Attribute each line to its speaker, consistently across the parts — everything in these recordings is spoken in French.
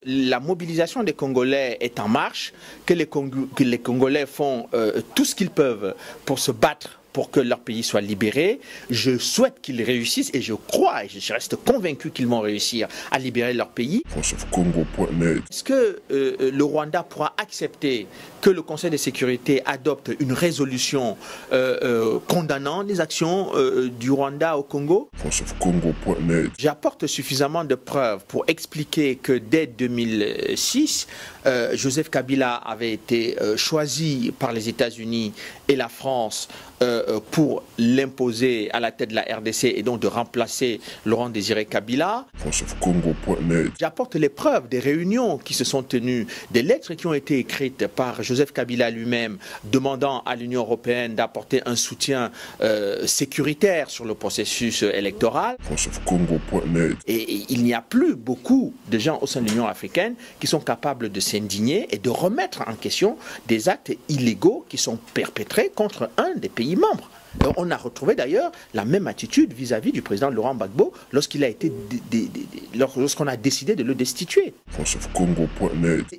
Speaker 1: La mobilisation des Congolais est en marche, que les Congolais font tout ce qu'ils peuvent pour se battre pour que leur pays soit libéré. Je souhaite qu'ils réussissent et je crois et je reste convaincu qu'ils vont réussir à libérer leur pays. Est-ce que le Rwanda pourra accepter que le Conseil de sécurité adopte une résolution condamnant les actions du Rwanda au Congo? J'apporte suffisamment de preuves pour expliquer que dès 2006, Joseph Kabila avait été choisi par les États-Unis et la France pour l'imposer à la tête de la RDC et donc de remplacer Laurent Désiré Kabila. J'apporte les preuves des réunions qui se sont tenues, des lettres qui ont été écrites par Joseph Kabila lui-même demandant à l'Union européenne d'apporter un soutien sécuritaire sur le processus électoral. Et il n'y a plus beaucoup de gens au sein de l'Union africaine qui sont capables de s'indigner et de remettre en question des actes illégaux qui sont perpétrés contre un des pays membres. On a retrouvé d'ailleurs la même attitude vis-à-vis du président Laurent Gbagbo lorsqu'on a décidé de le destituer.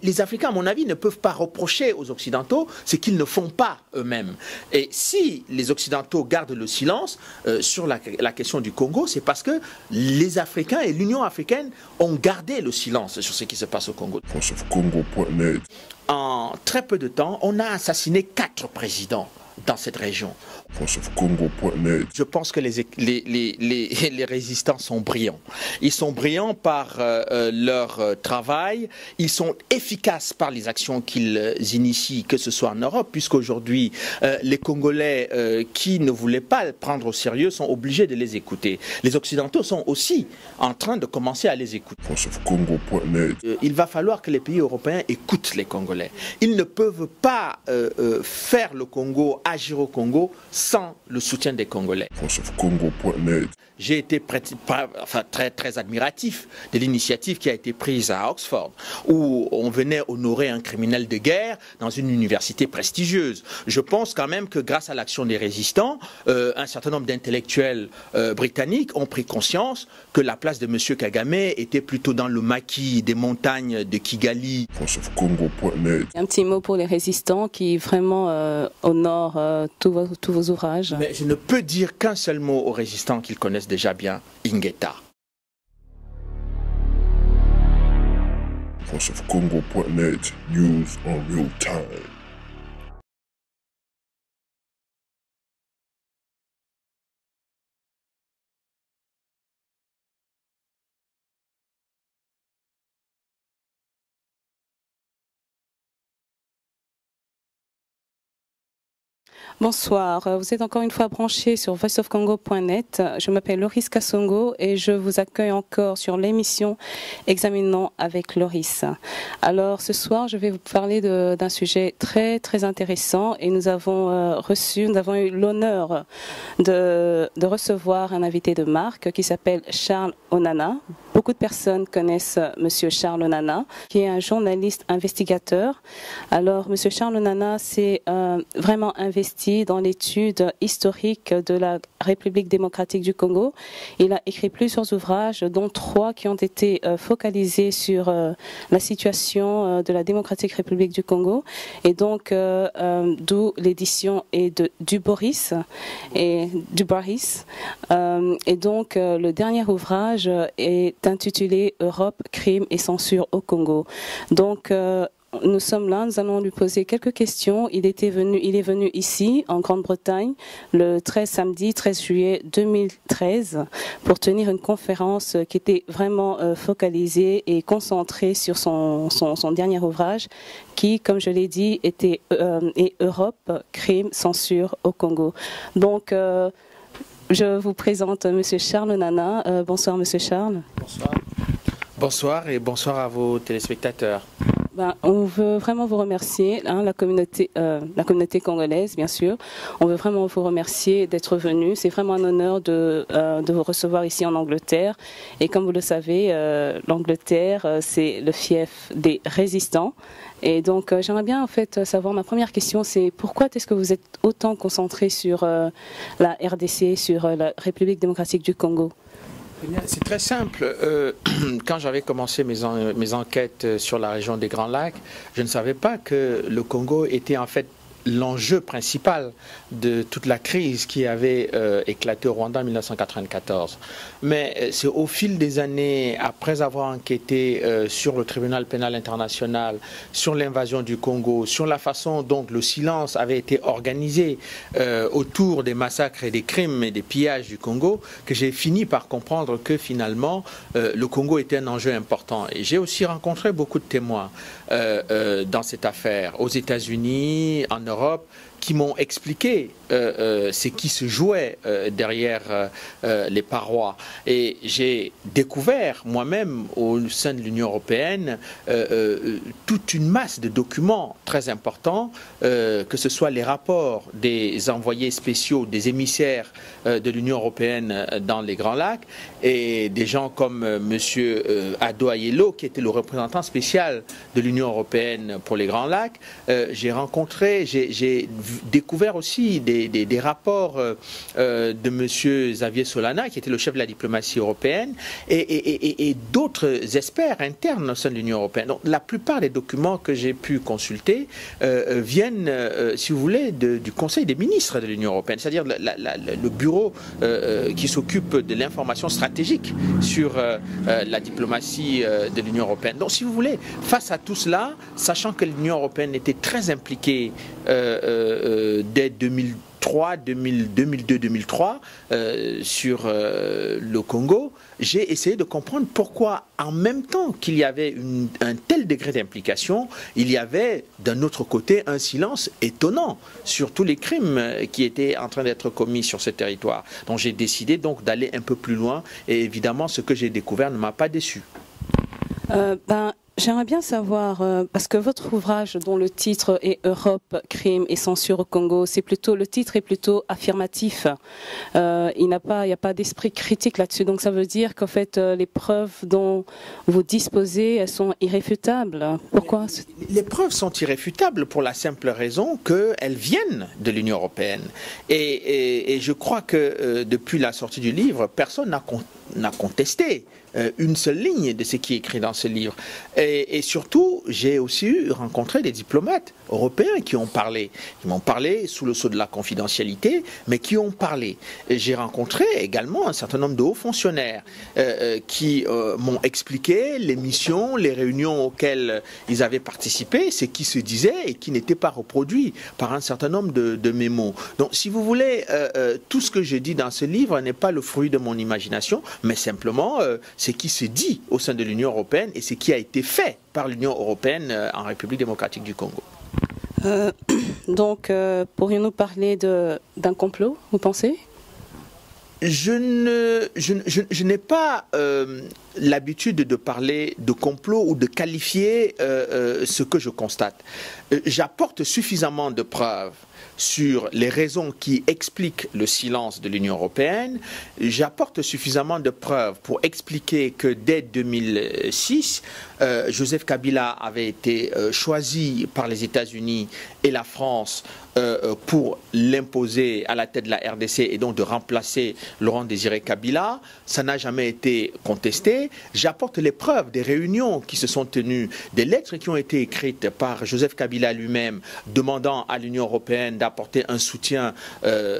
Speaker 1: Les Africains, à mon avis, ne peuvent pas reprocher aux Occidentaux ce qu'ils ne font pas eux-mêmes. Et si les Occidentaux gardent le silence sur la question du Congo, c'est parce que les Africains et l'Union africaine ont gardé le silence sur ce qui se passe au Congo. En très peu de temps, on a assassiné 4 présidents dans cette région. Je pense que les résistants sont brillants. Ils sont brillants par leur travail, ils sont efficaces par les actions qu'ils initient, que ce soit en Europe, puisqu'aujourd'hui, les Congolais qui ne voulaient pas prendre au sérieux sont obligés de les écouter. Les Occidentaux sont aussi en train de commencer à les écouter. Il va falloir que les pays européens écoutent les Congolais. Ils ne peuvent pas faire le Congo, agir au Congo, sans le soutien des Congolais. J'ai été très admiratif de l'initiative qui a été prise à Oxford, où on venait honorer un criminel de guerre dans une université prestigieuse. Je pense quand même que grâce à l'action des résistants, un certain nombre d'intellectuels britanniques ont pris conscience que la place de M. Kagame était plutôt dans le maquis des montagnes de Kigali.
Speaker 2: Un petit mot pour les résistants qui vraiment honorent tous vos ouvrages.
Speaker 1: Mais je ne peux dire qu'un seul mot aux résistants qu'ils connaissent déjà bien, Ingeta.
Speaker 3: VoiceOfCongo.net, news on real time.
Speaker 2: Bonsoir, vous êtes encore une fois branché sur voiceofcongo.net. Je m'appelle Loris Kassongo et je vous accueille encore sur l'émission Examinons avec Loris. Alors ce soir, je vais vous parler d'un sujet très intéressant et nous avons eu l'honneur de recevoir un invité de marque qui s'appelle Charles Onana. Beaucoup de personnes connaissent Monsieur Charles Onana, qui est un journaliste investigateur. Alors Monsieur Charles Onana s'est vraiment investi dans l'étude historique de la République démocratique du Congo. Il a écrit plusieurs ouvrages, dont 3 qui ont été focalisés sur la situation de la démocratique République du Congo. Et donc, d'où l'édition du Boris. Et donc, le dernier ouvrage est intitulé Europe, crime et censure au Congo. Donc, nous sommes là, nous allons lui poser quelques questions. Il est venu ici, en Grande-Bretagne, le samedi 13 juillet 2013, pour tenir une conférence qui était vraiment focalisée et concentrée sur son dernier ouvrage, qui, comme je l'ai dit, est Europe, crime, censure au Congo. Donc, je vous présente M. Charles Onana. Bonsoir, M. Charles.
Speaker 1: Bonsoir. Bonsoir et bonsoir à vos téléspectateurs.
Speaker 2: On veut vraiment vous remercier, la communauté congolaise, bien sûr. On veut vraiment vous remercier d'être venu. C'est vraiment un honneur de vous recevoir ici en Angleterre. Et comme vous le savez, l'Angleterre, c'est le fief des résistants. Et donc, j'aimerais bien en fait savoir, ma première question, c'est pourquoi est-ce que vous êtes autant concentré sur la RDC, sur la République démocratique du Congo?
Speaker 1: Eh bien, c'est très simple. Quand j'avais commencé mes enquêtes sur la région des Grands Lacs, je ne savais pas que le Congo était en fait l'enjeu principal de toute la crise qui avait éclaté au Rwanda en 1994. Mais c'est au fil des années, après avoir enquêté sur le tribunal pénal international, sur l'invasion du Congo, sur la façon dont le silence avait été organisé autour des massacres et des crimes et des pillages du Congo, que j'ai fini par comprendre que finalement le Congo était un enjeu important. Et j'ai aussi rencontré beaucoup de témoins dans cette affaire, aux États-Unis, en Europe, qui m'ont expliqué ce qui se jouait derrière les parois. Et j'ai découvert moi-même au sein de l'Union européenne toute une masse de documents très importants, que ce soit les rapports des envoyés spéciaux, des émissaires de l'Union européenne dans les Grands Lacs, et des gens comme M. Ado Ayello, qui était le représentant spécial de l'Union européenne pour les Grands Lacs. J'ai rencontré, j'ai découvert aussi des rapports de M. Xavier Solana, qui était le chef de la diplomatie européenne, et d'autres experts internes au sein de l'Union européenne. Donc, la plupart des documents que j'ai pu consulter viennent, si vous voulez, du Conseil des ministres de l'Union européenne, c'est-à-dire le bureau qui s'occupe de l'information stratégique sur la diplomatie de l'Union européenne. Donc, si vous voulez, face à tout cela, sachant que l'Union européenne était très impliquée dès 2002-2003 sur le Congo, j'ai essayé de comprendre pourquoi, en même temps qu'il y avait un tel degré d'implication, il y avait d'un autre côté un silence étonnant sur tous les crimes qui étaient en train d'être commis sur ce territoire. Donc j'ai décidé donc d'aller un peu plus loin, et évidemment ce que j'ai découvert ne m'a pas déçu.
Speaker 2: J'aimerais bien savoir, parce que votre ouvrage dont le titre est Europe, crime et censure au Congo, le titre est plutôt affirmatif. Il n'y a pas d'esprit critique là-dessus. Donc ça veut dire qu'en fait, les preuves dont vous disposez, elles sont irréfutables. Pourquoi?
Speaker 1: Les preuves sont irréfutables pour la simple raison qu'elles viennent de l'Union européenne. Et je crois que depuis la sortie du livre, personne n'a contesté une seule ligne de ce qui est écrit dans ce livre. Et surtout, j'ai aussi rencontré des diplomates européens qui m'ont parlé sous le sceau de la confidentialité, mais qui ont parlé. J'ai rencontré également un certain nombre de hauts fonctionnaires qui m'ont expliqué les missions, les réunions auxquelles ils avaient participé, ce qui se disait et qui n'était pas reproduit par un certain nombre de mémos. Donc, si vous voulez, tout ce que je dis dans ce livre n'est pas le fruit de mon imagination, mais simplement ce qui se dit au sein de l'Union européenne et ce qui a été fait par l'Union européenne en République démocratique du Congo.
Speaker 2: Donc, pourrions-nous parler d'un complot, vous pensez?
Speaker 1: Je n'ai pas l'habitude de parler de complot ou de qualifier ce que je constate. J'apporte suffisamment de preuves sur les raisons qui expliquent le silence de l'Union européenne. J'apporte suffisamment de preuves pour expliquer que dès 2006, Joseph Kabila avait été choisi par les États-Unis et la France pour l'imposer à la tête de la RDC et donc de remplacer Laurent Désiré Kabila. Ça n'a jamais été contesté. J'apporte les preuves des réunions qui se sont tenues, des lettres qui ont été écrites par Joseph Kabila lui-même demandant à l'Union européenne d'apporter un soutien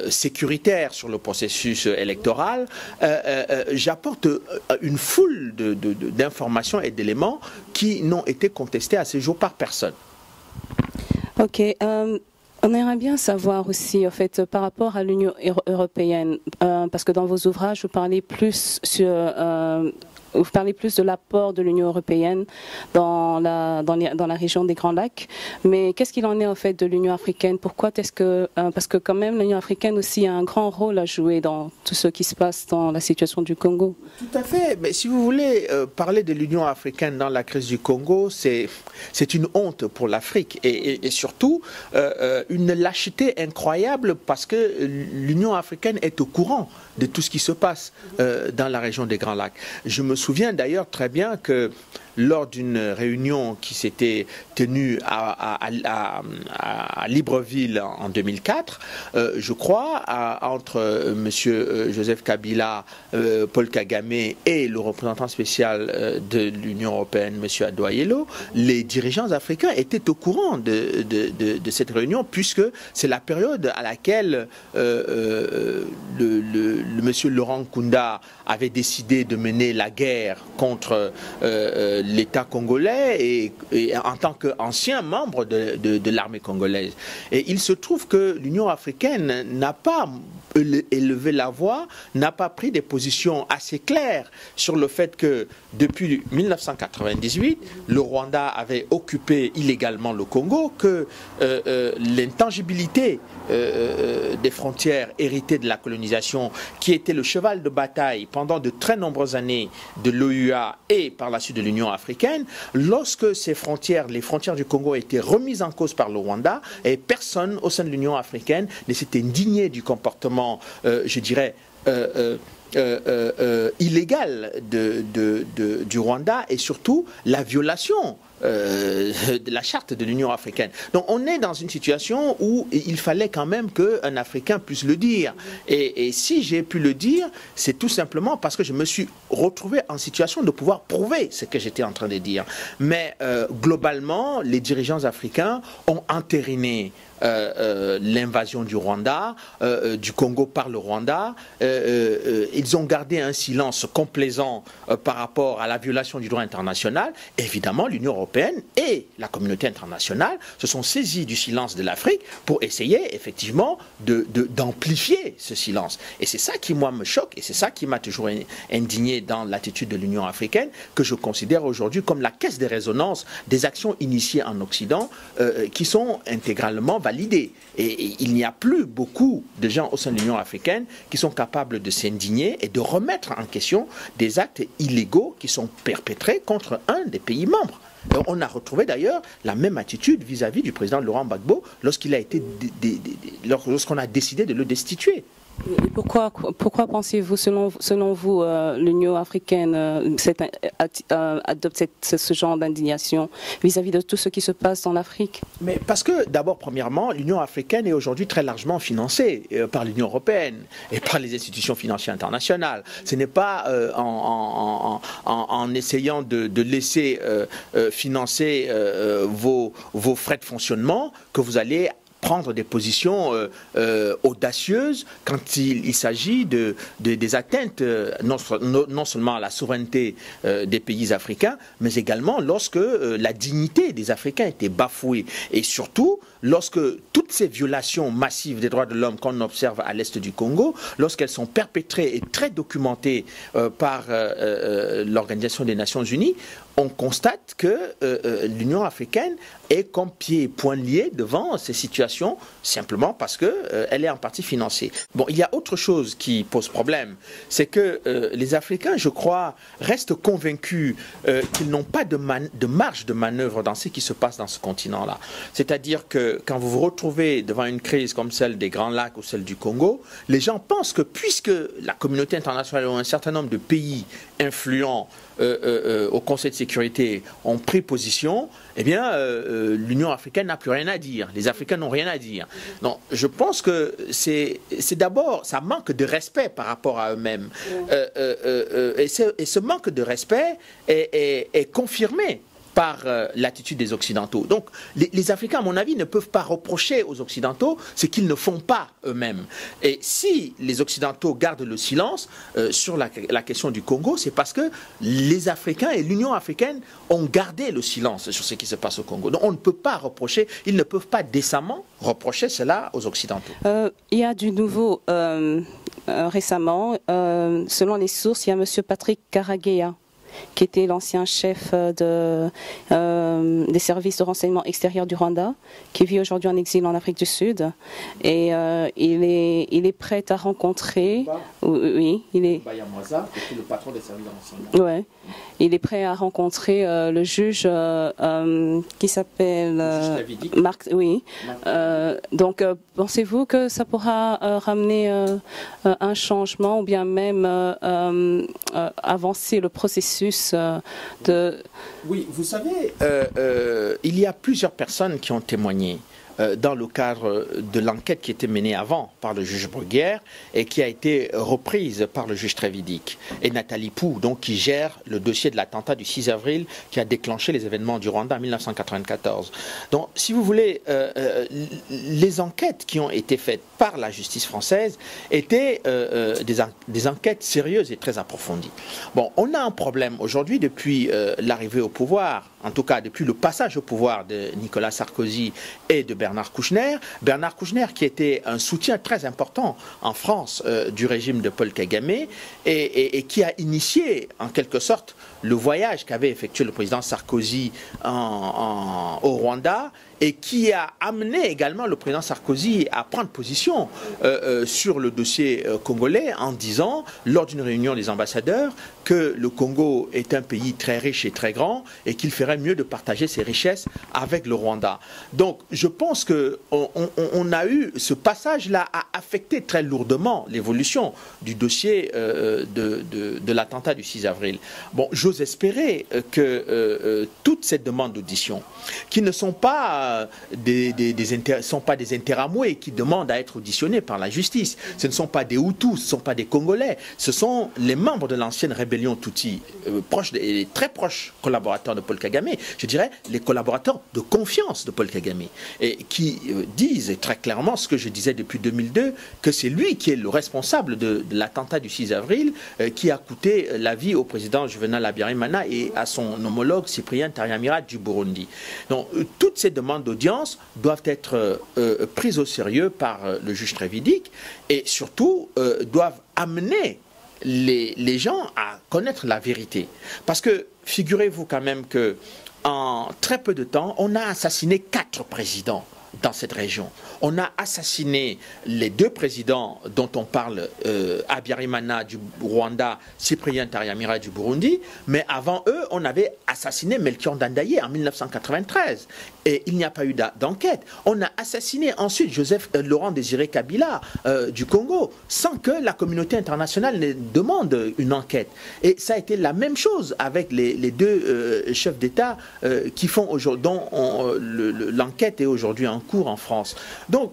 Speaker 1: sécuritaire sur le processus électoral. J'apporte une foule d'informations et d'éléments qui n'ont été contestés à ce jour par personne.
Speaker 2: Ok. On aimerait bien savoir aussi, en fait, par rapport à l'Union européenne, parce que dans vos ouvrages, vous parlez plus de l'apport de l'Union européenne dans la région des Grands Lacs. Mais qu'est-ce qu'il en est en fait de l'Union africaine? Pourquoi est-ce que parce que quand même l'Union africaine aussi a un grand rôle à jouer dans tout ce qui se passe dans la situation du Congo.
Speaker 1: Tout à fait. Mais si vous voulez parler de l'Union africaine dans la crise du Congo, c'est une honte pour l'Afrique et surtout une lâcheté incroyable parce que l'Union africaine est au courant de tout ce qui se passe dans la région des Grands Lacs. Je me souviens d'ailleurs très bien que lors d'une réunion qui s'était tenue à Libreville en 2004, je crois, entre M. Joseph Kabila, Paul Kagame et le représentant spécial de l'Union européenne, M. Adoyelo, les dirigeants africains étaient au courant de cette réunion, puisque c'est la période à laquelle M. Laurent Nkunda avait décidé de mener la guerre contre l'État congolais et en tant qu'ancien membre de l'armée congolaise. Et il se trouve que l'Union africaine n'a pas élevé la voix, n'a pas pris des positions assez claires sur le fait que depuis 1998, le Rwanda avait occupé illégalement le Congo, que l'intangibilité des frontières héritées de la colonisation, qui était le cheval de bataille pendant de très nombreuses années de l'OUA et par la suite de l'Union africaine, lorsque ces frontières, les frontières du Congo étaient remises en cause par le Rwanda, et personne au sein de l'Union africaine ne s'était indigné du comportement, je dirais, illégal du Rwanda, et surtout la violation de la charte de l'Union africaine. Donc on est dans une situation où il fallait quand même qu'un Africain puisse le dire. Et si j'ai pu le dire, c'est tout simplement parce que je me suis retrouvé en situation de pouvoir prouver ce que j'étais en train de dire. Mais globalement, les dirigeants africains ont entériné l'invasion du Rwanda, du Congo par le Rwanda. Ils ont gardé un silence complaisant par rapport à la violation du droit international. Évidemment, l'Union européenne et la communauté internationale se sont saisis du silence de l'Afrique pour essayer effectivement d'amplifier ce silence. Et c'est ça qui, moi, me choque, et c'est ça qui m'a toujours indigné dans l'attitude de l'Union africaine, que je considère aujourd'hui comme la caisse de résonance des actions initiées en Occident qui sont intégralement validées. Et il n'y a plus beaucoup de gens au sein de l'Union africaine qui sont capables de s'indigner et de remettre en question des actes illégaux qui sont perpétrés contre un des pays membres. On a retrouvé d'ailleurs la même attitude vis-à-vis du président Laurent Gbagbo lorsqu'on a décidé de le destituer.
Speaker 2: Et pourquoi pensez-vous, selon vous, l'Union africaine adopte ce genre d'indignation vis-à-vis de tout ce qui se passe en Afrique?
Speaker 1: Mais parce que, d'abord, premièrement, l'Union africaine est aujourd'hui très largement financée par l'Union européenne et par les institutions financières internationales. Ce n'est pas en essayant de laisser financer vos frais de fonctionnement que vous allez prendre des positions audacieuses quand il s'agit des atteintes non seulement à la souveraineté des pays africains, mais également lorsque la dignité des Africains était bafouée. Et surtout, lorsque toutes ces violations massives des droits de l'homme qu'on observe à l'est du Congo, lorsqu'elles sont perpétrées et très documentées par l'Organisation des Nations Unies, on constate que l'Union africaine est comme pieds et poings liés devant ces situations, simplement parce qu'elle est en partie financée. Bon, il y a autre chose qui pose problème, c'est que les Africains, je crois, restent convaincus qu'ils n'ont pas de marge de manœuvre dans ce qui se passe dans ce continent-là. C'est-à-dire que quand vous vous retrouvez devant une crise comme celle des Grands Lacs ou celle du Congo, les gens pensent que puisque la communauté internationale ou un certain nombre de pays influents au Conseil de sécurité ont pris position, eh bien, l'Union africaine n'a plus rien à dire. Les Africains n'ont rien à dire. Donc, je pense que c'est d'abord, ça manque de respect par rapport à eux-mêmes. Et ce manque de respect est confirmé par l'attitude des Occidentaux. Donc, les Africains, à mon avis, ne peuvent pas reprocher aux Occidentaux ce qu'ils ne font pas eux-mêmes. Et si les Occidentaux gardent le silence sur la question du Congo, c'est parce que les Africains et l'Union africaine ont gardé le silence sur ce qui se passe au Congo. Donc, on ne peut pas reprocher, ils ne peuvent pas décemment reprocher cela aux Occidentaux.
Speaker 2: Il y a du nouveau récemment. Selon les sources, il y a M. Patrick Karegeya qui était l'ancien chef des services de renseignement extérieur du Rwanda, qui vit aujourd'hui en exil en Afrique du Sud. Et il est prêt à rencontrer... Oui, il est...
Speaker 1: le patron des services de renseignement.
Speaker 2: Ouais. Il est prêt à rencontrer le juge qui s'appelle Marc. Oui. Donc, pensez-vous que ça pourra ramener un changement ou bien même avancer le processus de...
Speaker 1: Oui, vous savez, il y a plusieurs personnes qui ont témoigné dans le cadre de l'enquête qui était menée avant par le juge Bruguière et qui a été reprise par le juge Trévidic et Nathalie Pou, donc qui gère le dossier de l'attentat du 6 avril qui a déclenché les événements du Rwanda en 1994. Donc, si vous voulez, les enquêtes qui ont été faites par la justice française étaient des enquêtes sérieuses et très approfondies. Bon, on a un problème aujourd'hui depuis l'arrivée au pouvoir, en tout cas depuis le passage au pouvoir de Nicolas Sarkozy et de Bernard Kouchner. Bernard Kouchner qui était un soutien très important en France du régime de Paul Kagame et qui a initié en quelque sorte le voyage qu'avait effectué le président Sarkozy au Rwanda et qui a amené également le président Sarkozy à prendre position sur le dossier congolais en disant, lors d'une réunion des ambassadeurs, que le Congo est un pays très riche et très grand et qu'il ferait mieux de partager ses richesses avec le Rwanda. Donc je pense qu'on a eu ce passage-là a affecté très lourdement l'évolution du dossier de l'attentat du 6 avril. Bon, j'ose espérer que toutes ces demandes d'audition, qui ne sont pas sont pas des interamoués qui demandent à être auditionnés par la justice, ce ne sont pas des Hutus, ce ne sont pas des Congolais, ce sont les membres de l'ancienne rébellion Tutsi, et très proches collaborateurs de Paul Kagame, je dirais les collaborateurs de confiance de Paul Kagame, et qui disent très clairement ce que je disais depuis 2002, que c'est lui qui est le responsable de l'attentat du 6 avril qui a coûté la vie au président Juvenal Habyarimana et à son homologue Cyprien Ntaryamira du Burundi. Donc toutes ces demandes d'audience doivent être prises au sérieux par le juge Trévidic et surtout doivent amener les gens à connaître la vérité. Parce que figurez-vous quand même que en très peu de temps, on a assassiné 4 présidents dans cette région. On a assassiné les 2 présidents dont on parle, Habyarimana du Rwanda, Cyprien Ntaryamira du Burundi, mais avant eux, on avait assassiné Melchior Ndadaye en 1993. Et il n'y a pas eu d'enquête. On a assassiné ensuite Joseph Laurent Désiré Kabila du Congo, sans que la communauté internationale ne demande une enquête. Et ça a été la même chose avec les 2 chefs d'État qui font aujourd'hui, dont l'enquête est aujourd'hui en cours en France. Donc,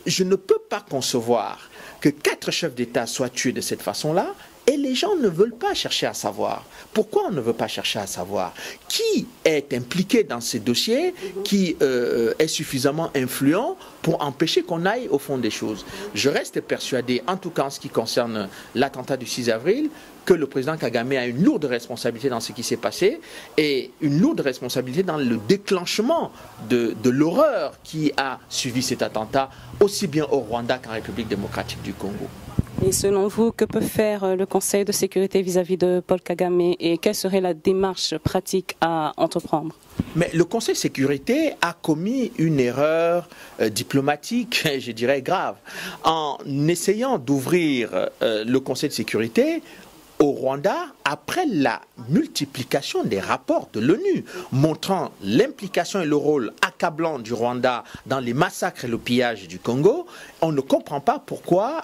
Speaker 1: je ne peux pas concevoir que 4 chefs d'État soient tués de cette façon-là, et les gens ne veulent pas chercher à savoir. Pourquoi on ne veut pas chercher à savoir? Qui est impliqué dans ces dossiers, qui est suffisamment influent pour empêcher qu'on aille au fond des choses? Je reste persuadé, en tout cas en ce qui concerne l'attentat du 6 avril, que le président Kagame a une lourde responsabilité dans ce qui s'est passé et une lourde responsabilité dans le déclenchement de l'horreur qui a suivi cet attentat, aussi bien au Rwanda qu'en République démocratique du Congo.
Speaker 2: Et selon vous, que peut faire le Conseil de sécurité vis-à-vis de Paul Kagame et quelle serait la démarche pratique à entreprendre?
Speaker 1: Mais le Conseil de sécurité a commis une erreur diplomatique, je dirais grave, en essayant d'ouvrir le Conseil de sécurité au Rwanda après la multiplication des rapports de l'ONU montrant l'implication et le rôle accablant du Rwanda dans les massacres et le pillage du Congo. On ne comprend pas pourquoi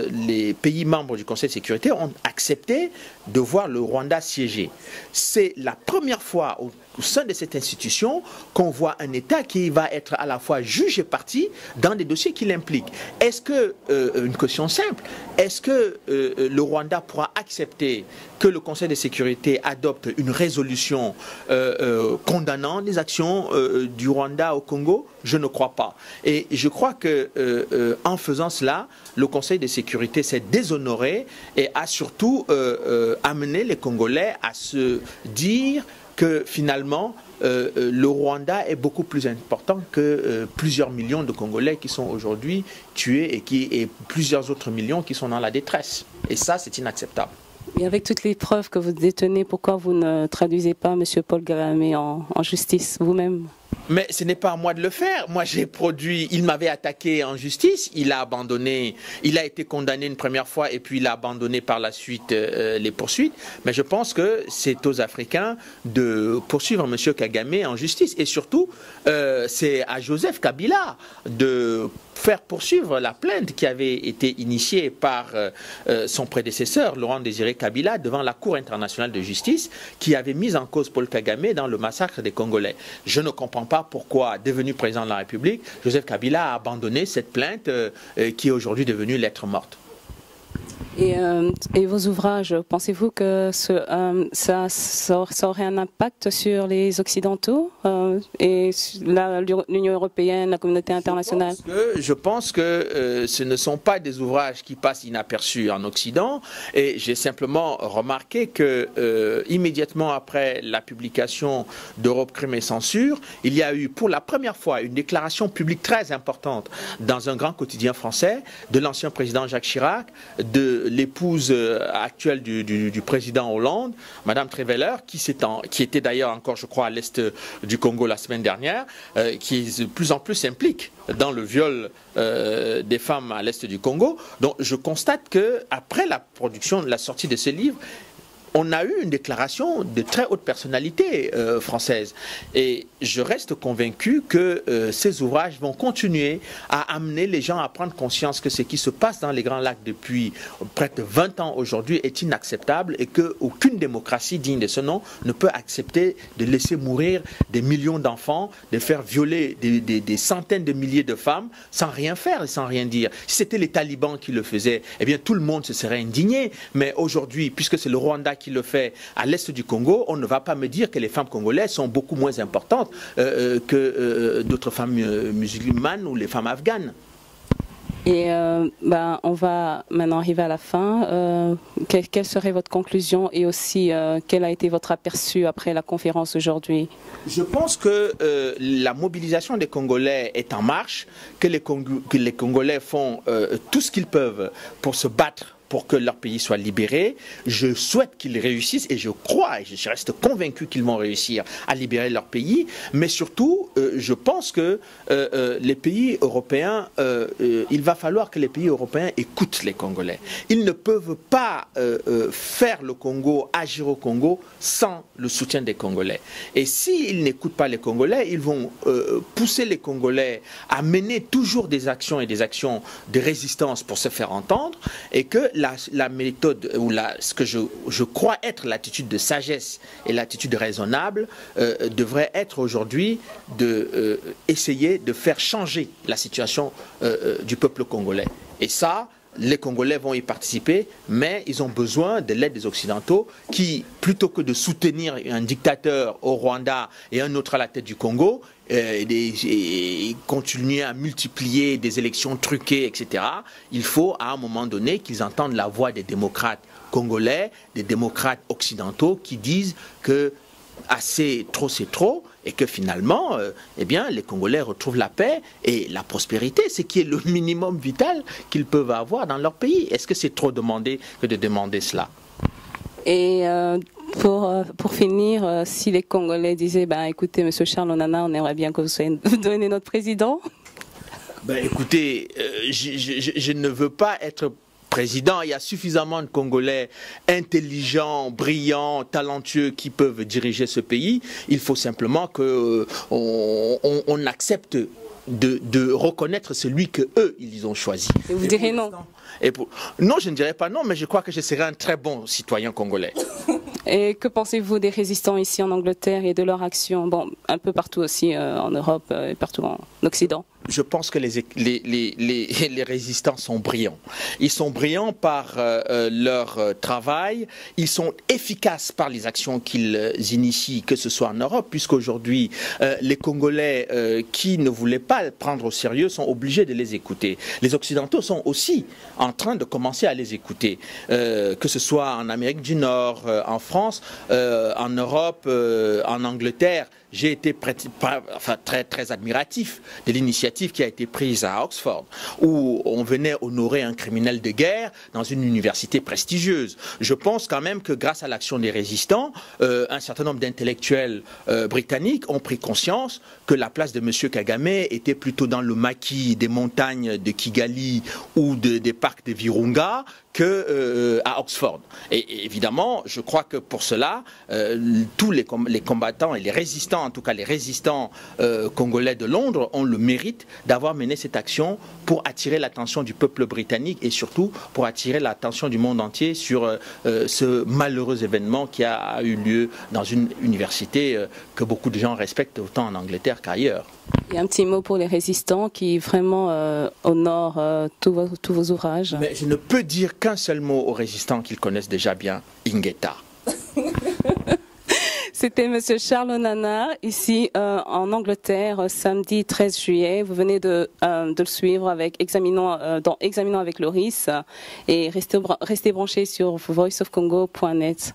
Speaker 1: les pays membres du Conseil de sécurité ont accepté de voir le Rwanda siégé. C'est la première fois au sein de cette institution qu'on voit un État qui va être à la fois juge et partie dans des dossiers qui l'impliquent. Est-ce que, une question simple, est-ce que le Rwanda pourra accepter que le Conseil de sécurité adopte une résolution condamnant les actions du Rwanda au Congo? Je ne crois pas. Et je crois que en faisant cela, le Conseil de sécurité s'est déshonoré et a surtout amené les Congolais à se dire que finalement le Rwanda est beaucoup plus important que plusieurs millions de Congolais qui sont aujourd'hui tués et plusieurs autres millions qui sont dans la détresse. Et ça, c'est inacceptable.
Speaker 2: Et avec toutes les preuves que vous détenez, pourquoi vous ne traduisez pas M. Paul Kagame en justice vous-même?
Speaker 1: Mais ce n'est pas à moi de le faire. Moi, j'ai produit, il m'avait attaqué en justice, il a abandonné, il a été condamné une première fois et puis il a abandonné par la suite les poursuites. Mais je pense que c'est aux Africains de poursuivre M. Kagame en justice. Et surtout, c'est à Joseph Kabila de faire poursuivre la plainte qui avait été initiée par son prédécesseur, Laurent-Désiré Kabila, devant la Cour internationale de justice, qui avait mis en cause Paul Kagame dans le massacre des Congolais. Je ne comprends pas pourquoi, devenu président de la République, Joseph Kabila a abandonné cette plainte qui est aujourd'hui devenue lettre morte.
Speaker 2: Et vos ouvrages, pensez-vous que ça aurait un impact sur les Occidentaux et l'Union européenne, la communauté internationale?
Speaker 1: Je pense que ce ne sont pas des ouvrages qui passent inaperçus en Occident, et j'ai simplement remarqué que immédiatement après la publication d'Europe Crime et Censure, il y a eu pour la première fois une déclaration publique très importante dans un grand quotidien français de l'ancien président Jacques Chirac, de l'épouse actuelle du président Hollande, Madame Treveller, qui était d'ailleurs encore, je crois, à l'est du Congo la semaine dernière, qui de plus en plus s'implique dans le viol des femmes à l'est du Congo. Donc je constate qu'après la production, la sortie de ce livre, on a eu une déclaration de très haute personnalité française. Et je reste convaincu que ces ouvrages vont continuer à amener les gens à prendre conscience que ce qui se passe dans les Grands Lacs depuis près de 20 ans aujourd'hui est inacceptable et qu'aucune démocratie digne de ce nom ne peut accepter de laisser mourir des millions d'enfants, de faire violer des centaines de milliers de femmes sans rien faire et sans rien dire. Si c'était les talibans qui le faisaient, eh bien tout le monde se serait indigné. Mais aujourd'hui, puisque c'est le Rwanda qui le fait à l'est du Congo, on ne va pas me dire que les femmes congolaises sont beaucoup moins importantes que d'autres femmes musulmanes ou les femmes afghanes.
Speaker 2: Et on va maintenant arriver à la fin. Quelle serait votre conclusion et aussi quel a été votre aperçu après la conférence aujourd'hui?
Speaker 1: Je pense que la mobilisation des Congolais est en marche, que les Congolais font tout ce qu'ils peuvent pour se battre pour que leur pays soit libéré. Je souhaite qu'ils réussissent et je crois et je reste convaincu qu'ils vont réussir à libérer leur pays. Mais surtout, je pense que les pays européens, il va falloir que les pays européens écoutent les Congolais. Ils ne peuvent pas faire le Congo, agir au Congo sans le soutien des Congolais. Et s'ils n'écoutent pas les Congolais, ils vont pousser les Congolais à mener toujours des actions et des actions de résistance pour se faire entendre, et que la méthode, ou ce que je crois être l'attitude de sagesse et l'attitude raisonnable, devrait être aujourd'hui d'essayer de faire changer la situation du peuple congolais. Et ça, les Congolais vont y participer, mais ils ont besoin de l'aide des Occidentaux qui, plutôt que de soutenir un dictateur au Rwanda et un autre à la tête du Congo, et continuer à multiplier des élections truquées, etc., il faut à un moment donné qu'ils entendent la voix des démocrates congolais, des démocrates occidentaux qui disent que assez trop c'est trop, et que finalement eh bien, les Congolais retrouvent la paix et la prospérité, ce qui est le minimum vital qu'ils peuvent avoir dans leur pays. Est-ce que c'est trop demandé que de demander cela?
Speaker 2: Et pour finir, si les Congolais disaient écoutez, M. Charles Onana, on aimerait bien que vous deveniez notre président.
Speaker 1: Écoutez, je ne veux pas être président. Il y a suffisamment de Congolais intelligents, brillants, talentueux qui peuvent diriger ce pays. Il faut simplement qu'on accepte de reconnaître celui que eux ils ont choisi.
Speaker 2: Et vous direz non?
Speaker 1: Non, je ne dirais pas non, mais je crois que je serai un très bon citoyen congolais.
Speaker 2: Et que pensez-vous des résistants ici en Angleterre et de leur action, un peu partout aussi en Europe et partout en Occident?
Speaker 1: Je pense que les résistants sont brillants. Ils sont brillants par leur travail, ils sont efficaces par les actions qu'ils initient, que ce soit en Europe, puisqu'aujourd'hui, les Congolais qui ne voulaient pas le prendre au sérieux sont obligés de les écouter. Les Occidentaux sont aussi en train de commencer à les écouter, que ce soit en Amérique du Nord, en France, en Europe, en Angleterre. j'ai été très admiratif de l'initiative qui a été prise à Oxford, où on venait honorer un criminel de guerre dans une université prestigieuse. Je pense quand même que grâce à l'action des résistants, un certain nombre d'intellectuels britanniques ont pris conscience que la place de M. Kagame était plutôt dans le maquis des montagnes de Kigali ou des parcs de Virunga qu'à Oxford. Et évidemment, je crois que pour cela, tous les combattants et les résistants, en tout cas les résistants congolais de Londres, ont le mérite d'avoir mené cette action pour attirer l'attention du peuple britannique et surtout pour attirer l'attention du monde entier sur ce malheureux événement qui a eu lieu dans une université que beaucoup de gens respectent autant en Angleterre qu'ailleurs.
Speaker 2: Et un petit mot pour les résistants qui vraiment honorent tous vos ouvrages.
Speaker 1: Mais je ne peux dire qu'un seul mot aux résistants qu'ils connaissent déjà bien, Ingeta.
Speaker 2: C'était M. Charles Onana, ici en Angleterre, samedi 13 juillet. Vous venez de le suivre avec Examinons avec Loris et restez branchés sur voiceofcongo.net.